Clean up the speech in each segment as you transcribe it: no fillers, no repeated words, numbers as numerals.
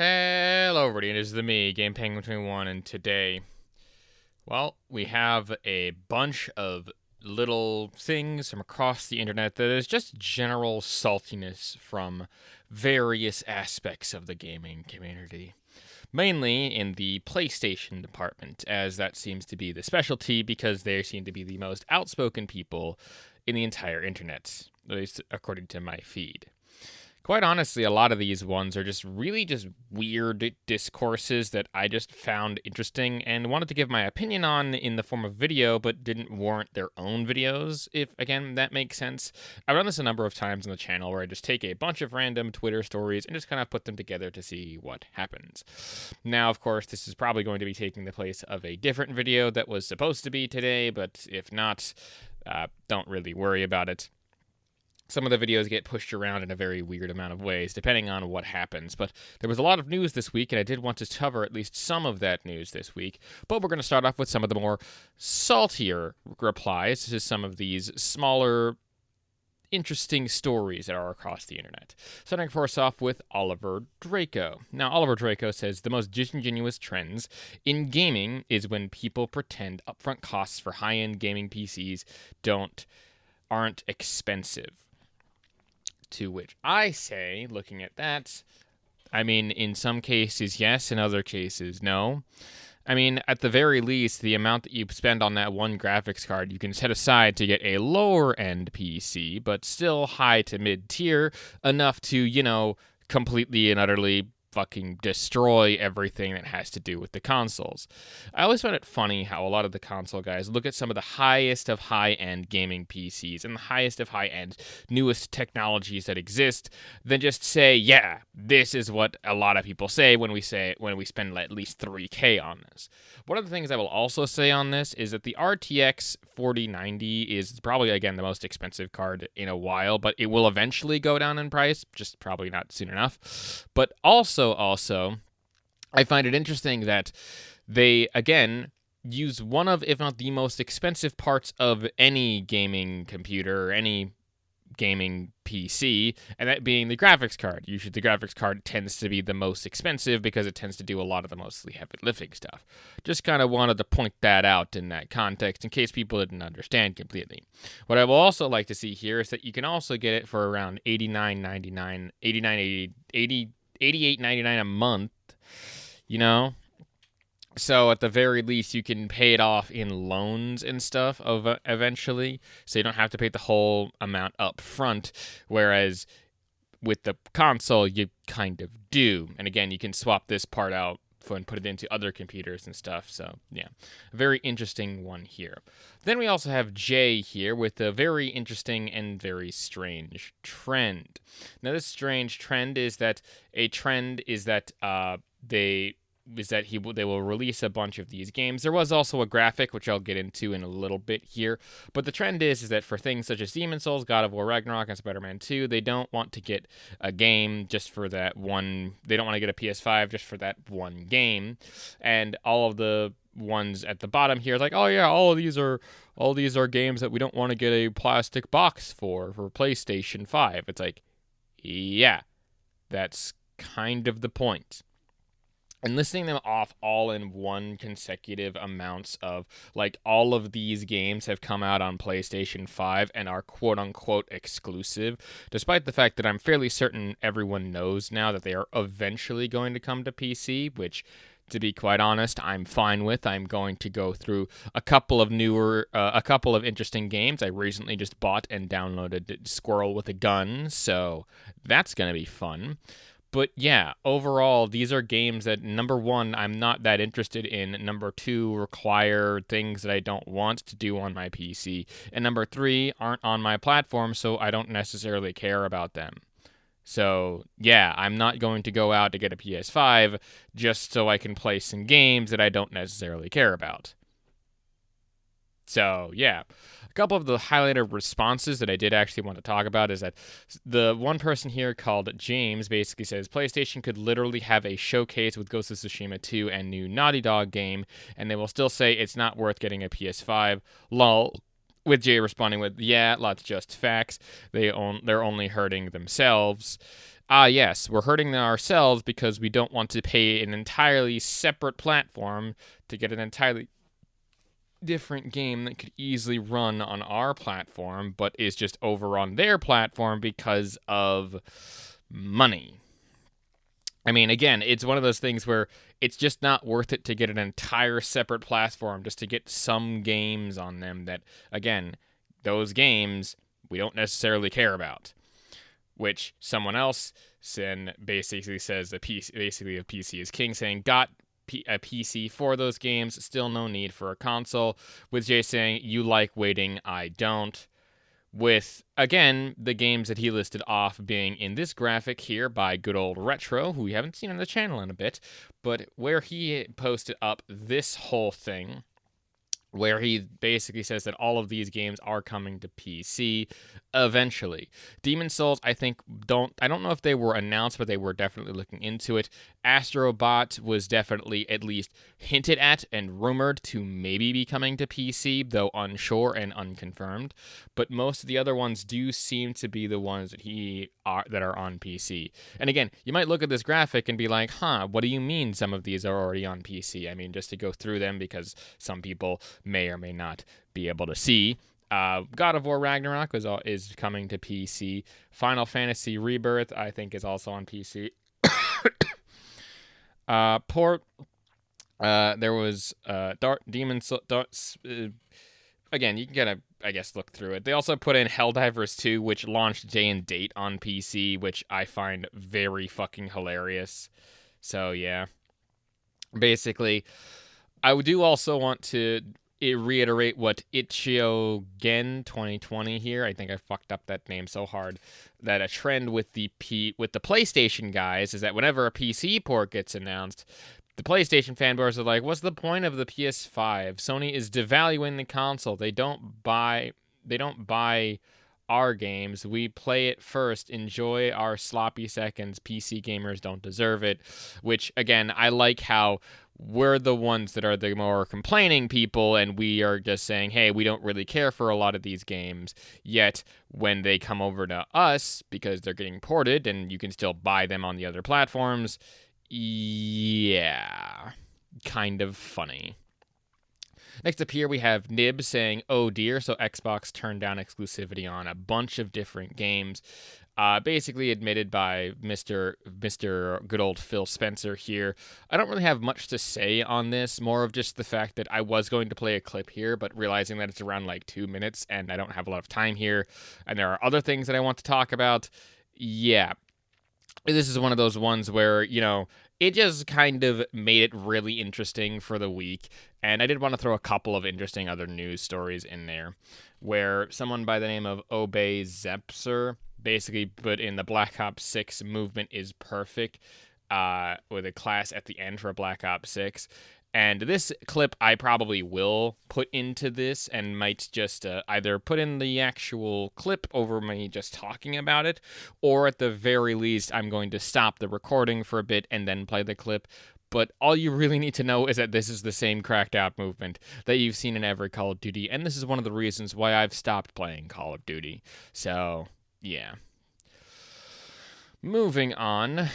Hello everybody, it is the me, Game Penguin 21, and today, well, we have a bunch of little things from across the internet that is just general saltiness from various aspects of the gaming community. Mainly in the PlayStation department, as that seems to be the specialty because they seem to be the most outspoken people in the entire internet, at least according to my feed. Quite honestly, a lot of these ones are just really just weird discourses that I just found interesting and wanted to give my opinion on in the form of video, but didn't warrant their own videos, if, again, that makes sense. I've done this a number of times on the channel where I just take a bunch of random Twitter stories and just kind of put them together to see what happens. Now, of course, this is probably going to be taking the place of a different video that was supposed to be today, but if not, don't really worry about it. Some of the videos get pushed around in a very weird amount of ways, depending on what happens. But there was a lot of news this week, and I did want to cover at least some of that news this week. But we're going to start off with some of the more saltier replies to some of these smaller, interesting stories that are across the internet. Starting first off with Oliver Draco. Now, Oliver Draco says the most disingenuous trends in gaming is when people pretend upfront costs for high-end gaming PCs aren't expensive. To which I say, looking at that, I mean, in some cases, yes, in other cases, no. I mean, at the very least, the amount that you spend on that one graphics card, you can set aside to get a lower-end PC, but still high to mid-tier, enough to, completely and utterly fucking destroy everything that has to do with the consoles. I always find it funny how a lot of the console guys look at some of the highest of high-end gaming PCs and the highest of high-end newest technologies that exist, then just say, yeah, this is what a lot of people say when we spend at least $3K on this. One of the things I will also say on this is that the RTX 4090 is probably, again, the most expensive card in a while, but it will eventually go down in price, just probably not soon enough. But also, I find it interesting that they, again, use one of, if not the most expensive parts of any gaming computer or any gaming PC, and that being the graphics card. Usually the graphics card tends to be the most expensive because it tends to do a lot of the mostly heavy lifting stuff. Just kind of wanted to point that out in that context in case people didn't understand completely. What I will also like to see here is that you can also get it for around $89.99, $88.99 a month, So at the very least, you can pay it off in loans and stuff eventually, so you don't have to pay the whole amount up front, whereas with the console, you kind of do. And again, you can swap this part out and put it into other computers and stuff, so yeah, a very interesting one here. Then we also have Jay here with a very interesting and very strange trend. Now, this strange trend is that they will release a bunch of these games. There was also a graphic, which I'll get into in a little bit here. But the trend is that for things such as Demon's Souls, God of War Ragnarok, and Spider-Man 2, they don't want to get a game just for that one. They don't want to get a PS5 just for that one game. And all of the ones at the bottom here, like, oh yeah, all these are games that we don't want to get a plastic box for PlayStation 5. It's like, yeah, that's kind of the point. And listing them off all in one consecutive amounts of, like, all of these games have come out on PlayStation 5 and are quote-unquote exclusive, despite the fact that I'm fairly certain everyone knows now that they are eventually going to come to PC, which, to be quite honest, I'm fine with. I'm going to go through a couple of interesting games. I recently just bought and downloaded Squirrel with a Gun, so that's going to be fun. But yeah, overall, these are games that, number one, I'm not that interested in. Number two, require things that I don't want to do on my PC. And number three, aren't on my platform, so I don't necessarily care about them. So yeah, I'm not going to go out to get a PS5 just so I can play some games that I don't necessarily care about. So yeah. A couple of the highlighted responses that I did actually want to talk about is that the one person here called James basically says PlayStation could literally have a showcase with Ghost of Tsushima 2 and new Naughty Dog game, and they will still say it's not worth getting a PS5. Lol. With Jay responding with, yeah, that's just facts. They're only hurting themselves. yes, we're hurting ourselves because we don't want to pay an entirely separate platform to get an entirely different game that could easily run on our platform, but is just over on their platform because of money. I mean, again, it's one of those things where it's just not worth it to get an entire separate platform just to get some games on them that, again, those games we don't necessarily care about. Which someone else basically says that basically a PC is king, saying got a PC for those games, still no need for a console. With Jay saying you like waiting, I don't. With, again, the games that he listed off being in this graphic here by good old Retro, who we haven't seen on the channel in a bit, but where he posted up this whole thing, where he basically says that all of these games are coming to PC eventually. Demon's Souls, I don't know if they were announced, but they were definitely looking into it. Astro Bot was definitely at least hinted at and rumored to maybe be coming to PC, though unsure and unconfirmed. But most of the other ones do seem to be the ones that are on PC. And again, you might look at this graphic and be like, what do you mean some of these are already on PC? I mean, just to go through them, because some people may or may not be able to see. God of War Ragnarok is coming to PC. Final Fantasy Rebirth, I think, is also on PC. There was Demon's again, you can I guess, look through it. They also put in Helldivers 2, which launched day and date on PC, which I find very fucking hilarious. So, yeah. Basically, I do also want to reiterate what Ichio Gen 2020 here. I think I fucked up that name so hard. That a trend with the PlayStation guys is that whenever a PC port gets announced, the PlayStation fanboys are like, what's the point of the PS5? Sony is devaluing the console. They don't buy our games. We play it first. Enjoy our sloppy seconds. PC gamers don't deserve it. Which, again, I like how we're the ones that are the more complaining people, and we are just saying, hey, we don't really care for a lot of these games. Yet, when they come over to us, because they're getting ported and you can still buy them on the other platforms, yeah, kind of funny. Next up here, we have Nib saying, oh dear, so Xbox turned down exclusivity on a bunch of different games. Basically admitted by Mr. good old Phil Spencer here. I don't really have much to say on this, more of just the fact that I was going to play a clip here, but realizing that it's around like 2 minutes and I don't have a lot of time here, and there are other things that I want to talk about. Yeah. This is one of those ones where, it just kind of made it really interesting for the week. And I did want to throw a couple of interesting other news stories in there, where someone by the name of Obey Zepser basically put in the Black Ops 6 movement is perfect, with a class at the end for Black Ops 6. And this clip I probably will put into this and might just either put in the actual clip over me just talking about it, or at the very least I'm going to stop the recording for a bit and then play the clip. But all you really need to know is that this is the same cracked out movement that you've seen in every Call of Duty, and this is one of the reasons why I've stopped playing Call of Duty. So, yeah. Moving on,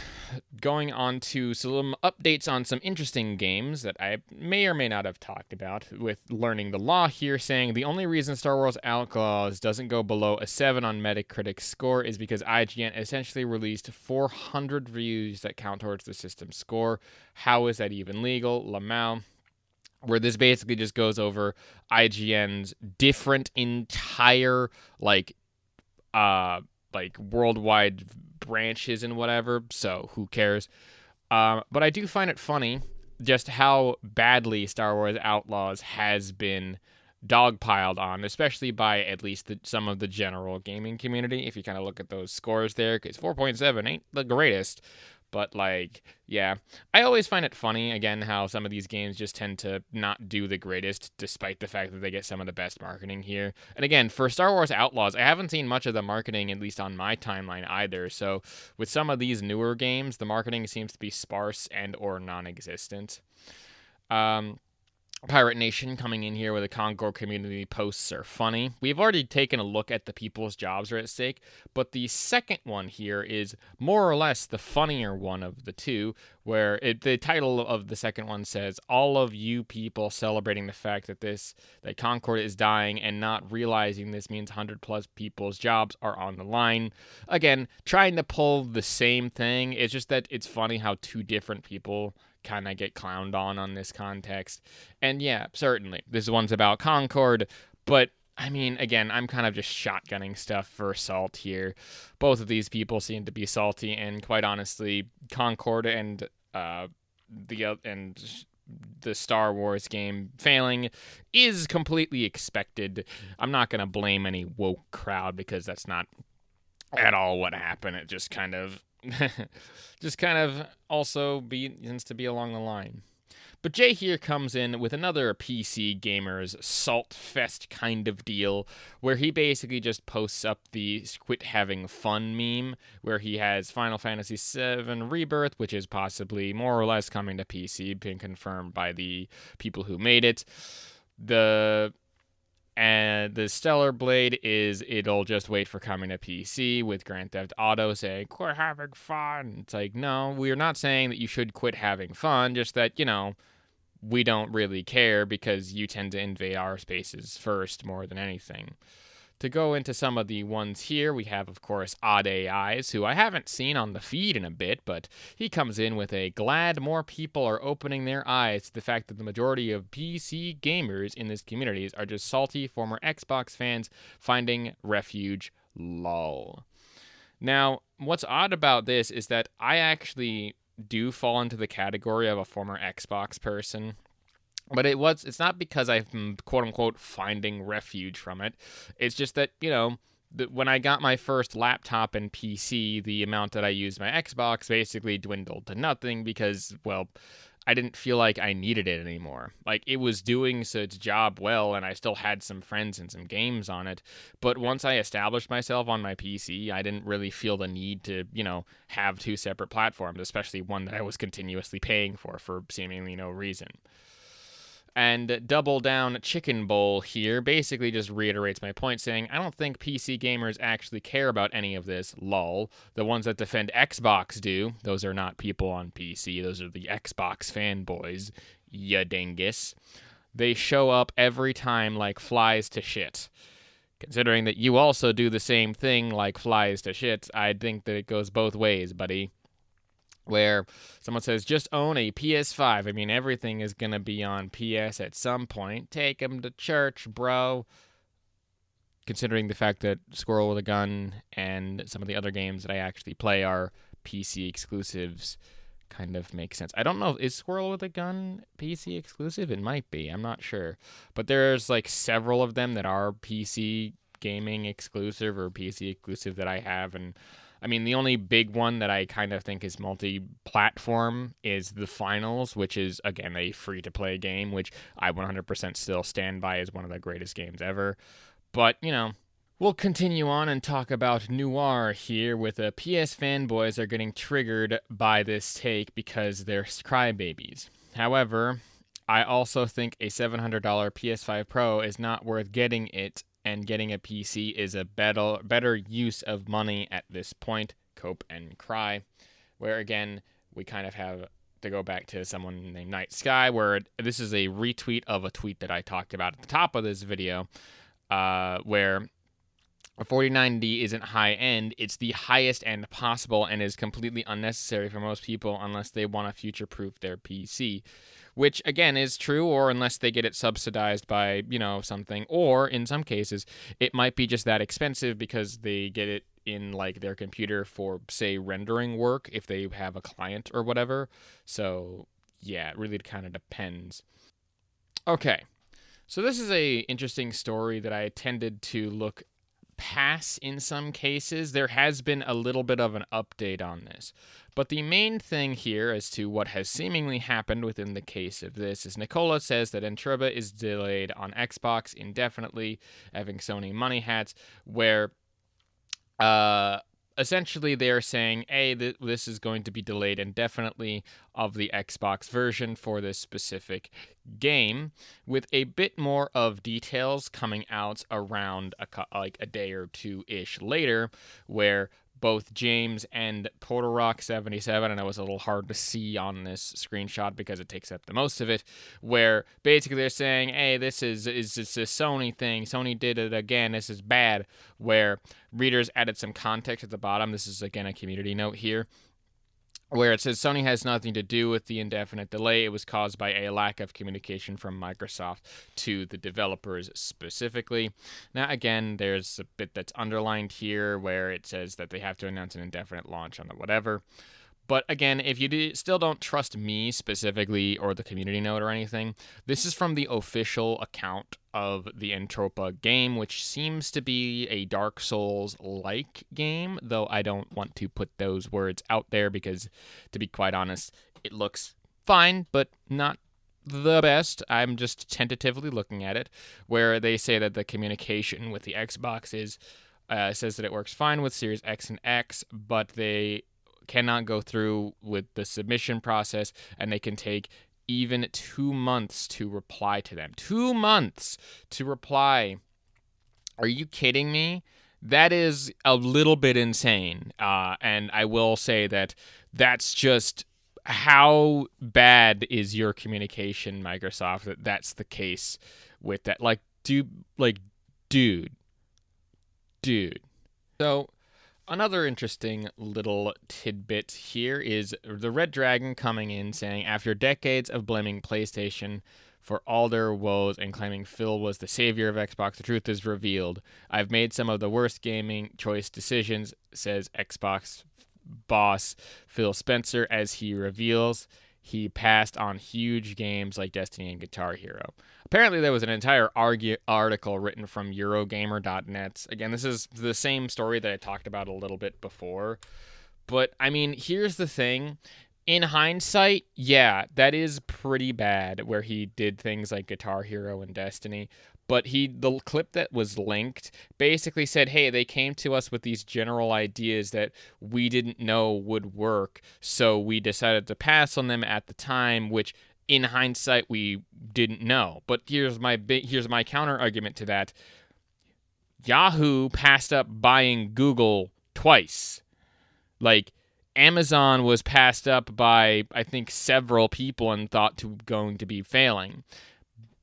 going on to some updates on some interesting games that I may or may not have talked about, with Learning the Law here saying the only reason Star Wars Outlaws doesn't go below a 7 on Metacritic score is because IGN essentially released 400 reviews that count towards the system score. How is that even legal? Lamau, where this basically just goes over IGN's different entire worldwide branches and whatever, so who cares? But I do find it funny just how badly Star Wars Outlaws has been dogpiled on, especially by at least some of the general gaming community. If you kind of look at those scores there, because 4.7 ain't the greatest. But, yeah, I always find it funny, again, how some of these games just tend to not do the greatest, despite the fact that they get some of the best marketing here. And again, for Star Wars Outlaws, I haven't seen much of the marketing, at least on my timeline either. So with some of these newer games, the marketing seems to be sparse and or non-existent. Pirate Nation coming in here with a Concord community posts are funny. We've already taken a look at the people's jobs are at stake, but the second one here is more or less the funnier one of the two, where the title of the second one says, "All of you people celebrating the fact that Concord is dying and not realizing this means 100 plus people's jobs are on the line." Again, trying to pull the same thing. It's just that it's funny how two different people kind of get clowned on this context. And yeah, certainly, this one's about Concord, but I mean, again, I'm kind of just shotgunning stuff for salt here. Both of these people seem to be salty, and quite honestly, Concord and the Star Wars game failing is completely expected. I'm not gonna blame any woke crowd because that's not at all what happened. It just kind of also tends to be along the line. But Jay here comes in with another PC Gamers Salt Fest kind of deal, where he basically just posts up the quit having fun meme, where he has Final Fantasy VII Rebirth, which is possibly more or less coming to PC, being confirmed by the people who made it. And the Stellar Blade is it'll just wait for coming to PC, with Grand Theft Auto saying, "Quit having fun." It's like, no, we're not saying that you should quit having fun, just that, we don't really care because you tend to invade our spaces first more than anything. To go into some of the ones here, we have, of course, Odd AIs, who I haven't seen on the feed in a bit, but he comes in with a glad more people are opening their eyes to the fact that the majority of PC gamers in this community are just salty former Xbox fans finding refuge, lol. Now, what's odd about this is that I actually do fall into the category of a former Xbox person. But it's not because I'm quote unquote finding refuge from it. It's just that, when I got my first laptop and PC, the amount that I used my Xbox basically dwindled to nothing because, well, I didn't feel like I needed it anymore. Like, it was doing its job well, and I still had some friends and some games on it. But once I established myself on my PC, I didn't really feel the need to, have two separate platforms, especially one that I was continuously paying for seemingly no reason. And Double Down Chicken Bowl here basically just reiterates my point, saying, I don't think PC gamers actually care about any of this, lol. The ones that defend Xbox do. Those are not people on PC. Those are the Xbox fanboys, ya dingus. They show up every time like flies to shit. Considering that you also do the same thing like flies to shit, I think that it goes both ways, buddy. Where someone says, just own a PS5. I mean, everything is going to be on PS at some point. Take them to church, bro. Considering the fact that Squirrel with a Gun and some of the other games that I actually play are PC exclusives, kind of makes sense. I don't know, is Squirrel with a Gun PC exclusive? It might be, I'm not sure. But there's like several of them that are PC gaming exclusive or PC exclusive that I have, and I mean, the only big one that I kind of think is multi-platform is The Finals, which is, again, a free-to-play game, which I 100% still stand by as one of the greatest games ever. But, we'll continue on and talk about Noir here with PS fanboys are getting triggered by this take because they're crybabies. However, I also think a $700 PS5 Pro is not worth getting it, and getting a PC is a better use of money at this point, cope and cry. Where, again, we kind of have to go back to someone named Night Sky, where this is a retweet of a tweet that I talked about at the top of this video, where a 4090 isn't high-end, it's the highest end possible and is completely unnecessary for most people unless they want to future-proof their PC. Which, again, is true, or unless they get it subsidized by, something. Or, in some cases, it might be just that expensive because they get it in, like, their computer for, say, rendering work, if they have a client or whatever. So, yeah, it really kind of depends. Okay, so this is a interesting story that I tended to look past in some cases. There has been a little bit of an update on this. But the main thing here as to what has seemingly happened within the case of this is Nicola says that Entroba is delayed on Xbox indefinitely, having Sony money hats, where essentially they're saying, hey, this is going to be delayed indefinitely of the Xbox version for this specific game, with a bit more of details coming out around a day or two-ish later, where both James and PortalRock77, and it was a little hard to see on this screenshot because it takes up the most of it, where basically they're saying, hey, this is a Sony thing. Sony did it again. This is bad, where readers added some context at the bottom. This is, again, a community note here, where it says Sony has nothing to do with the indefinite delay. It was caused by a lack of communication from Microsoft to the developers specifically. Now, again, there's a bit that's underlined here where it says that they have to announce an indefinite launch on the whatever. But again, if you still don't trust me specifically or the community note or anything, this is from the official account of the Entropa game, which seems to be a Dark Souls-like game, though I don't want to put those words out there because, to be quite honest, it looks fine, but not the best. I'm just tentatively looking at it, where they say that the communication with the Xbox says that it works fine with Series X and X, but they cannot go through with the submission process, and they can take even 2 months to reply to them. 2 months to reply. Are you kidding me? That is a little bit insane. And I will say that that's just how bad is your communication, Microsoft, that's the case with that. Dude. So, another interesting little tidbit here is the Red Dragon coming in saying, after decades of blaming PlayStation for all their woes and claiming Phil was the savior of Xbox, the truth is revealed. I've made some of the worst gaming choice decisions, says Xbox boss Phil Spencer, as he reveals he passed on huge games like Destiny and Guitar Hero. Apparently, there was an entire article written from Eurogamer.net. Again, this is the same story that I talked about a little bit before. But, I mean, here's the thing. In hindsight, yeah, that is pretty bad, where he did things like Guitar Hero and Destiny. But the clip that was linked basically said, hey, they came to us with these general ideas that we didn't know would work, so we decided to pass on them at the time, which in hindsight we didn't know. But here's my counter argument to that. Yahoo passed up buying Google twice. Like, Amazon was passed up by, I think, several people and thought going to be failing.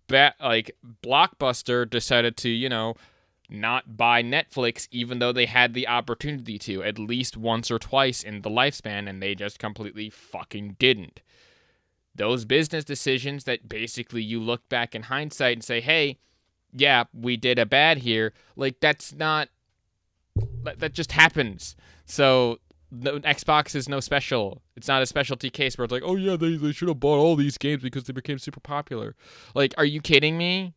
Blockbuster decided to, not buy Netflix, even though they had the opportunity to, at least once or twice in the lifespan, and they just completely fucking didn't. Those business decisions that basically you look back in hindsight and say, hey, yeah, we did a bad here, that just happens. So the Xbox is no special. It's not a specialty case where it's like, oh yeah, they should have bought all these games because they became super popular. Are you kidding me?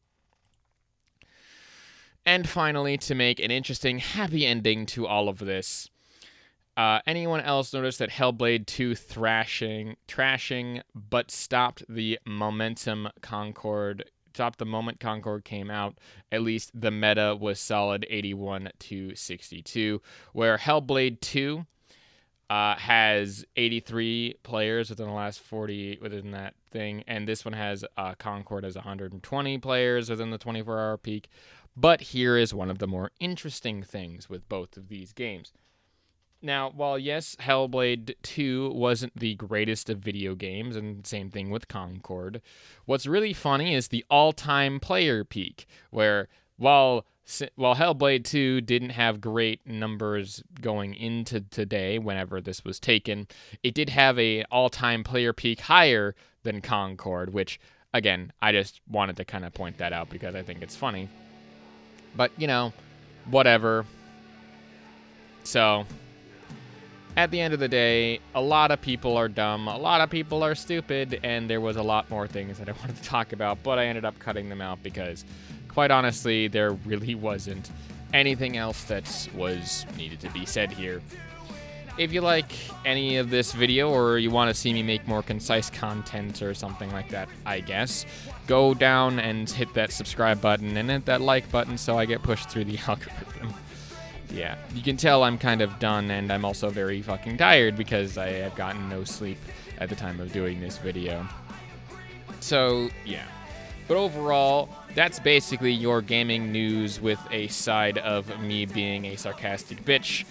And finally, to make an interesting, happy ending to all of this, anyone else notice that Hellblade 2 trashing, but stopped the moment Concord came out? At least the meta was solid 81-62, where Hellblade 2 has 83 players within the last 40 within that thing, and this one has Concord has 120 players within the 24-hour peak. But here is one of the more interesting things with both of these games. Now, while yes, Hellblade 2 wasn't the greatest of video games, and same thing with Concord, what's really funny is the all-time player peak, where while Hellblade 2 didn't have great numbers going into today, whenever this was taken, it did have a all-time player peak higher than Concord, which, again, I just wanted to kind of point that out because I think it's funny. But, whatever. So, at the end of the day, a lot of people are dumb, a lot of people are stupid, and there was a lot more things that I wanted to talk about, but I ended up cutting them out because, quite honestly, there really wasn't anything else that was needed to be said here. If you like any of this video, or you want to see me make more concise content or something like that, I guess, go down and hit that subscribe button and hit that like button so I get pushed through the algorithm. Yeah, you can tell I'm kind of done, and I'm also very fucking tired because I have gotten no sleep at the time of doing this video. So, yeah. But overall, that's basically your gaming news with a side of me being a sarcastic bitch.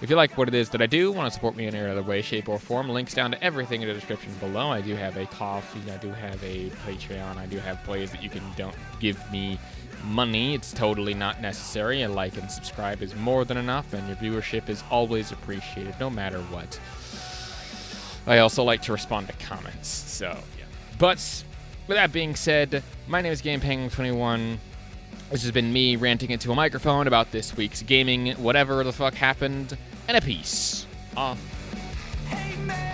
If you like what it is that I do, want to support me in any other way, shape, or form, links down to everything in the description below. I do have a Ko-fi, I do have a Patreon, I do have ways that you can don't give me money. It's totally not necessary. A like and subscribe is more than enough, and your viewership is always appreciated, no matter what. I also like to respond to comments, so yeah. But with that being said, my name is GamePenguin21. This has been me ranting into a microphone about this week's gaming, whatever the fuck happened, and a peace. Off. Hey man.